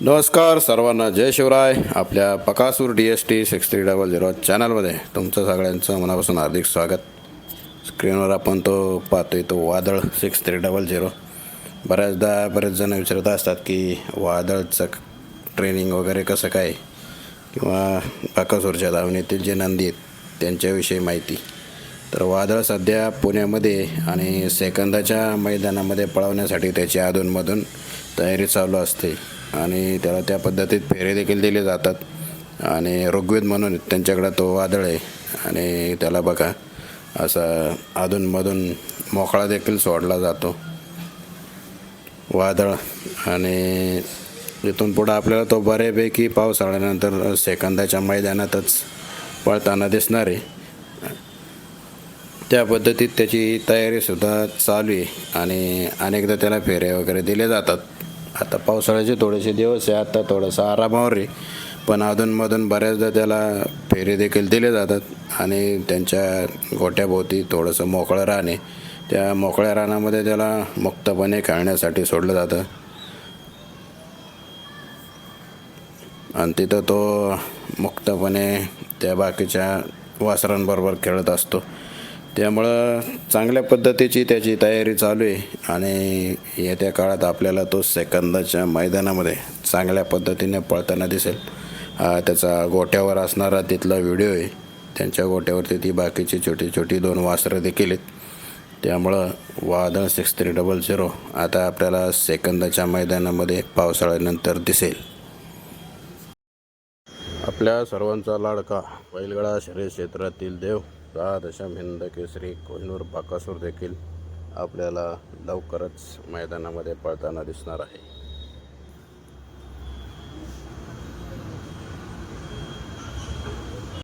नमस्कार सर्वांना, जय शिवराय. आपल्या बकासूर DST 6300 चॅनलमध्ये तुमचं सगळ्यांचं मनापासून हार्दिक स्वागत. स्क्रीनवर आपण तो पाहतोय तो वादळ 6300. बरेच जण विचारत असतात की वादळचं ट्रेनिंग वगैरे कसं काय, किंवा बकासूरच्या धावणीतील जे नंदी आहेत त्यांच्याविषयी माहिती. तर वादळ सध्या पुण्यामध्ये आणि सेकंदाच्या मैदानामध्ये पळवण्यासाठी त्याची अधूनमधून तयारी चालू असते आणि त्याला त्या पद्धतीत फेरे देखील दिले जातात. आणि ऋग्वेद म्हणून त्यांच्याकडे तो वादळ आहे आणि त्याला बघा असा अधूनमधून मोकळा देखील सोडला जातो वादळ. आणि इथून पुढं आपल्याला तो बऱ्यापैकी पावसाळ्यानंतर सेकंदाच्या मैदानातच पळताना दिसणार आहे. त्या पद्धतीत त्याची तयारीसुद्धा चालू आहे आणि अनेकदा त्याला फेरे वगैरे दिले जातात. आता पावसाळ्याचे थोडेसे दिवस आहे, आता थोडंसं आरामावर आहे, पण अधूनमधून बऱ्याचदा त्याला फेरे देखील दिले जातात आणि त्यांच्या गोट्याभोवती थोडंसं मोकळं रान आहे. त्या मोकळ्या रानामध्ये त्याला मुक्तपणे खेळण्यासाठी सोडलं जातं आणि तिथं तो मुक्तपणे त्या बाकीच्या वासरांबरोबर खेळत असतो. त्यामुळं चांगल्या पद्धतीची त्याची तयारी चालू आहे आणि येत्या काळात आपल्याला तो सेकंदाच्या मैदानामध्ये चांगल्या पद्धतीने पळताना दिसेल. त्याचा गोट्यावर असणारा तिथला व्हिडिओ आहे. त्यांच्या गोट्यावरती ती बाकीची छोटी छोटी 2 वासरं देखील आहेत. त्यामुळं वादळ 6300 आता आपल्याला सेकंदाच्या मैदानामध्ये पावसाळ्यानंतर दिसेल. आपल्या सर्वांचा लाडका बैलगाडा शर्यत क्षेत्रातील देव 6 दशम हिंद केसरी कोहिनूर बकासूर देखील आपल्याला लवकरच मैदानामध्ये पळताना दिसणार आहे.